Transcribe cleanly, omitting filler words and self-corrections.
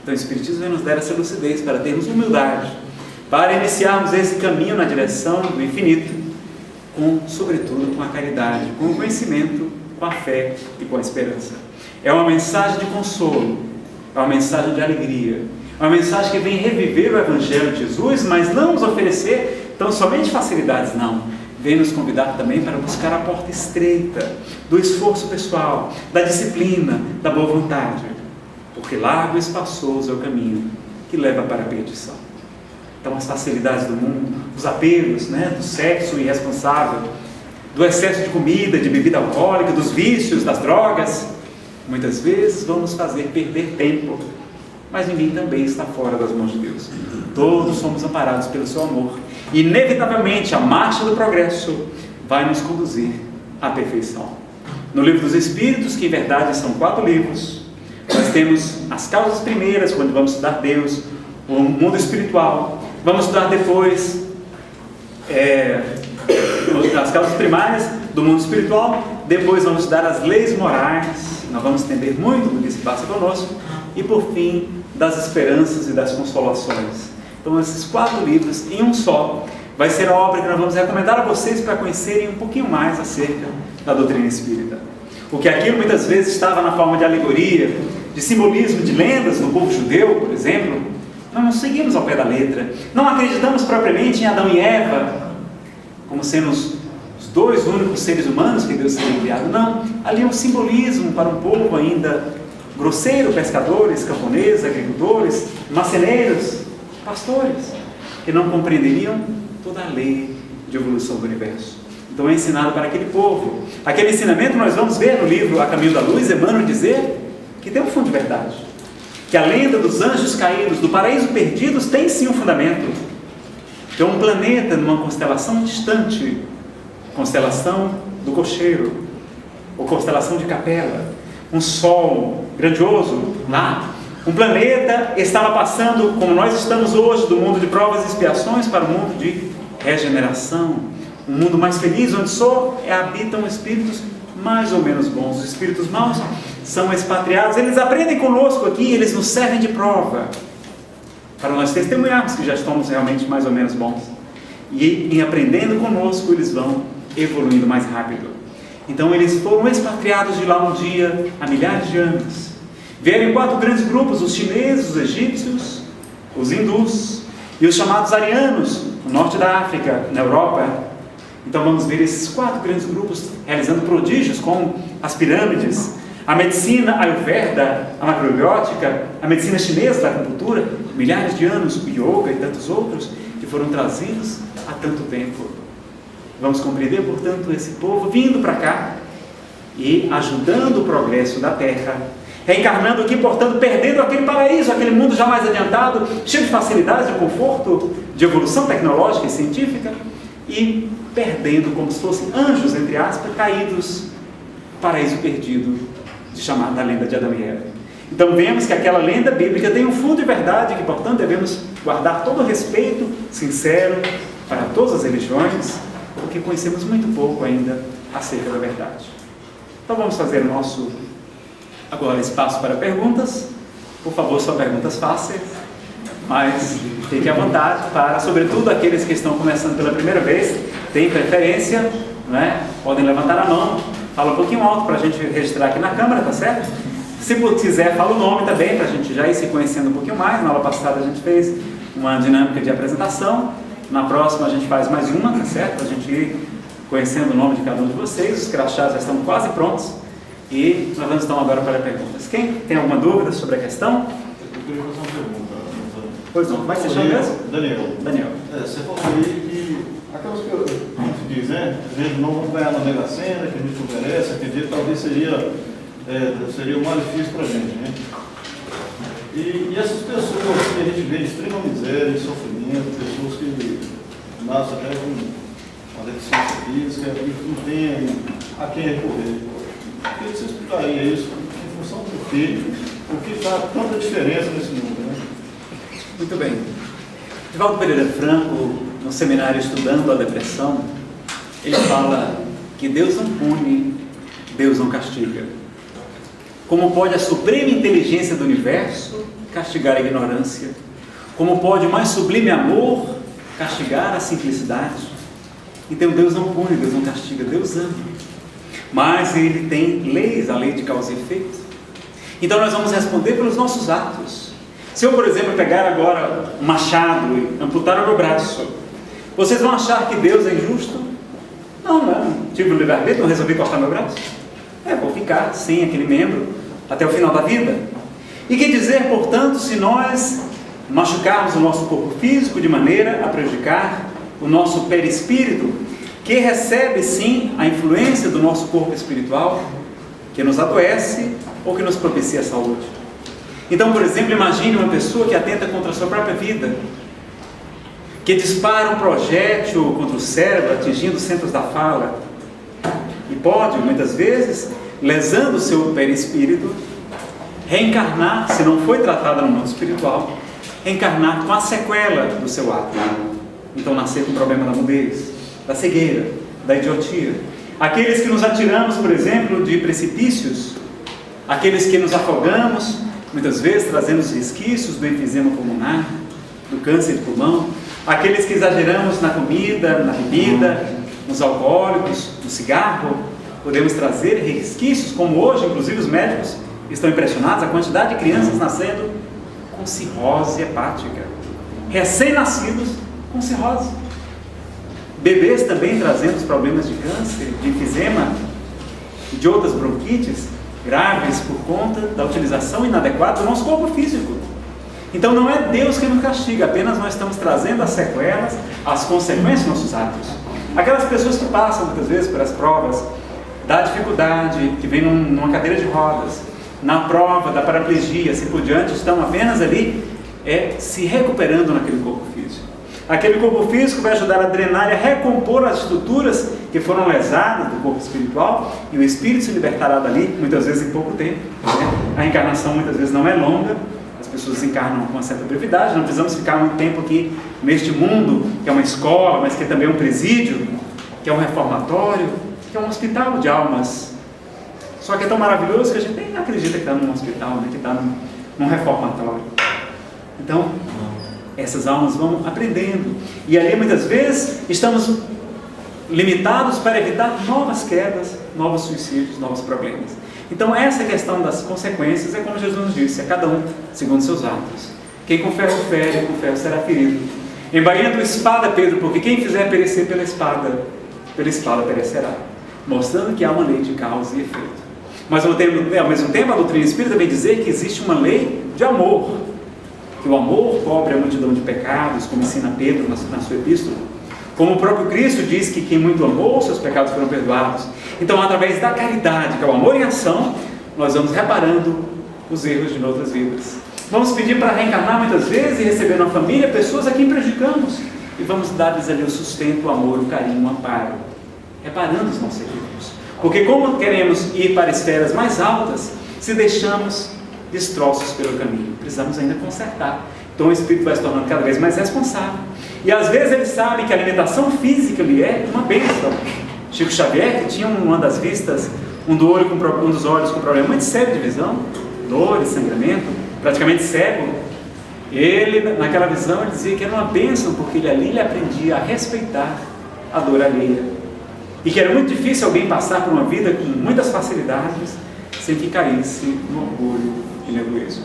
Então o Espiritismo vai nos dar essa lucidez para termos humildade, para iniciarmos esse caminho na direção do infinito, sobretudo com a caridade, com o conhecimento, com a fé e com a esperança. É uma mensagem de consolo, é uma mensagem de alegria, é uma mensagem que vem reviver o Evangelho de Jesus, mas não nos oferecer tão somente facilidades, não. Vem nos convidar também para buscar a porta estreita do esforço pessoal, da disciplina, da boa vontade, porque largo e espaçoso é o caminho que leva para a perdição. Então as facilidades do mundo, os apelos, do sexo irresponsável, do excesso de comida, de bebida alcoólica, dos vícios, das drogas, muitas vezes vão nos fazer perder tempo, mas ninguém também está fora das mãos de Deus. Todos somos amparados pelo seu amor. Inevitavelmente a marcha do progresso vai nos conduzir à perfeição. No Livro dos Espíritos, que em verdade são 4 livros, nós temos as causas primeiras, quando vamos estudar Deus, o mundo espiritual. Vamos estudar depois as causas primárias do mundo espiritual. Depois vamos estudar as leis morais. Nós vamos entender muito do que se passa conosco. E por fim, das esperanças e das consolações. Então esses 4 livros em um só vai ser a obra que nós vamos recomendar a vocês para conhecerem um pouquinho mais acerca da doutrina espírita. Porque aquilo muitas vezes estava na forma de alegoria, de simbolismo, de lendas do povo judeu, por exemplo. Nós não seguimos ao pé da letra, não acreditamos propriamente em Adão e Eva como sendo os 2 únicos seres humanos que Deus teria criado. Não, ali é um simbolismo para um povo ainda grosseiro, pescadores, camponeses, agricultores, marceneiros, pastores, que não compreenderiam toda a lei de evolução do universo. Então é ensinado para aquele povo. Aquele ensinamento nós vamos ver no livro A Caminho da Luz, Emmanuel dizer que tem um fundo de verdade, que a lenda dos anjos caídos, do paraíso perdidos, tem sim um fundamento. Que é um planeta numa constelação distante, constelação do Cocheiro, ou constelação de Capela, um sol grandioso lá. Um planeta estava passando, como nós estamos hoje, do mundo de provas e expiações para o mundo de regeneração, um mundo mais feliz, onde só habitam espíritos mais ou menos bons. Os espíritos maus são expatriados, eles aprendem conosco aqui, eles nos servem de prova, para nós testemunharmos que já estamos realmente mais ou menos bons. E em aprendendo conosco, eles vão evoluindo mais rápido. Então eles foram expatriados de lá um dia, há milhares de anos. Vieram em 4 grandes grupos, os chineses, os egípcios, os hindus e os chamados arianos, no norte da África, na Europa. Então vamos ver esses 4 grandes grupos realizando prodígios como as pirâmides, a medicina ayurveda, a macrobiótica, a medicina chinesa da acupuntura, milhares de anos, o yoga e tantos outros que foram trazidos há tanto tempo. Vamos compreender, portanto, esse povo vindo para cá e ajudando o progresso da Terra, reencarnando aqui, portanto, perdendo aquele paraíso, aquele mundo já mais adiantado, cheio de facilidades, de conforto, de evolução tecnológica e científica, e perdendo como se fossem anjos, entre aspas, caídos, paraíso perdido, chamada lenda de Adão e Eva. Então vemos que aquela lenda bíblica tem um fundo de verdade, que portanto devemos guardar todo o respeito sincero para todas as religiões, porque conhecemos muito pouco ainda acerca da verdade. Então vamos fazer o nosso agora espaço para perguntas. Por favor, só perguntas fáceis, mas fique à vontade para, sobretudo aqueles que estão começando pela primeira vez, têm preferência, podem levantar a mão, fala um pouquinho alto para a gente registrar aqui na câmera, tá certo? Se quiser, fala o nome também, para a gente já ir se conhecendo um pouquinho mais. Na aula passada a gente fez uma dinâmica de apresentação, na próxima a gente faz mais uma, tá certo? A gente ir conhecendo o nome de cada um de vocês, os crachás já estão quase prontos, e nós vamos então agora para perguntas. Quem tem alguma dúvida sobre a questão? Eu queria fazer uma pergunta. Pois não, como é que você chama mesmo? Daniel. Você falou aí que aquelas que a gente diz, a gente não vai ganhar na Mega Sena, que a gente não merece, acredito que talvez seria um malefício para a gente, E essas pessoas que a gente vê de extrema miséria, de sofrimento, pessoas que nascem até com uma deficiência física, que não tem a quem recorrer. Eu queria que você explicaria isso, em função do que faz tanta diferença nesse mundo, Muito bem. Divaldo Pereira Franco, no seminário Estudando a Depressão, ele fala que Deus não pune, Deus não castiga. Como pode a suprema inteligência do universo castigar a ignorância? Como pode o mais sublime amor castigar a simplicidade? Então Deus não pune, Deus não castiga, Deus ama. Mas Ele tem leis, a lei de causa e efeito. Então nós vamos responder pelos nossos atos. Se eu, por exemplo, pegar agora um machado e amputar o meu braço, vocês vão achar que Deus é injusto? Não. Tive o livre-arbítrio, não resolvi cortar meu braço. Vou ficar sem aquele membro até o final da vida. E que dizer, portanto, se nós machucarmos o nosso corpo físico de maneira a prejudicar o nosso perispírito, que recebe sim a influência do nosso corpo espiritual, que nos adoece ou que nos propicia a saúde. Então, por exemplo, imagine uma pessoa que atenta contra a sua própria vida, que dispara um projétil contra o cérebro, atingindo os centros da fala, e pode, muitas vezes, lesando o seu perispírito, reencarnar, se não foi tratada no mundo espiritual, reencarnar com a sequela do seu ato. Então nascer com o problema da mudez, da cegueira, da idiotia. Aqueles que nos atiramos, por exemplo, de precipícios, aqueles que nos afogamos, muitas vezes trazendo os resquícios do enfisema pulmonar, do câncer de pulmão, aqueles que exageramos na comida, na bebida, nos alcoólicos, no cigarro, podemos trazer resquícios, como hoje, inclusive os médicos estão impressionados, a quantidade de crianças nascendo com cirrose hepática, recém-nascidos com cirrose, bebês também trazendo os problemas de câncer, de enfisema e de outras bronquites graves por conta da utilização inadequada do nosso corpo físico. Então não é Deus que nos castiga, apenas nós estamos trazendo as sequelas, as consequências dos nossos atos. Aquelas pessoas que passam muitas vezes pelas provas da dificuldade, que vem numa cadeira de rodas, na prova da paraplegia, assim por diante, estão apenas ali se recuperando naquele corpo físico. Aquele corpo físico vai ajudar a drenar e a recompor as estruturas que foram lesadas do corpo espiritual, e o espírito se libertará dali, muitas vezes em pouco tempo. A encarnação muitas vezes não é longa, as pessoas encarnam com uma certa brevidade, não precisamos ficar muito tempo aqui neste mundo, que é uma escola, mas que é também um presídio, que é um reformatório, que é um hospital de almas. Só que é tão maravilhoso que a gente nem acredita que está num hospital, que está num reformatório. Então, essas almas vão aprendendo, e ali muitas vezes estamos limitados para evitar novas quedas, novos suicídios, novos problemas. Então essa questão das consequências é como Jesus nos disse, a cada um segundo seus atos. Quem com ferro fere, com ferro será ferido. Embainha a espada, Pedro, porque quem fizer perecer pela espada perecerá, mostrando que há uma lei de causa e efeito. Mas ao mesmo tempo a doutrina espírita vem dizer que existe uma lei de amor, que o amor cobre a multidão de pecados, como ensina Pedro na sua epístola. Como o próprio Cristo diz que quem muito amou, seus pecados foram perdoados. Então, através da caridade, que é o amor em ação, nós vamos reparando os erros de outras vidas. Vamos pedir para reencarnar muitas vezes e receber na família pessoas a quem prejudicamos. E vamos dar-lhes ali o sustento, o amor, o carinho, o amparo, reparando os nossos erros. Porque como queremos ir para esferas mais altas, se deixamos destroços pelo caminho, precisamos ainda consertar. Então o espírito vai se tornando cada vez mais responsável. E às vezes ele sabe que a alimentação física lhe é uma bênção. Chico Xavier, que tinha uma das vistas, um dos olhos com problema muito sério de visão, dor e sangramento, praticamente cego, ele, naquela visão, ele dizia que era uma bênção, porque ele aprendia a respeitar a dor alheia. E que era muito difícil alguém passar por uma vida com muitas facilidades, sem que caísse no orgulho e no egoísmo.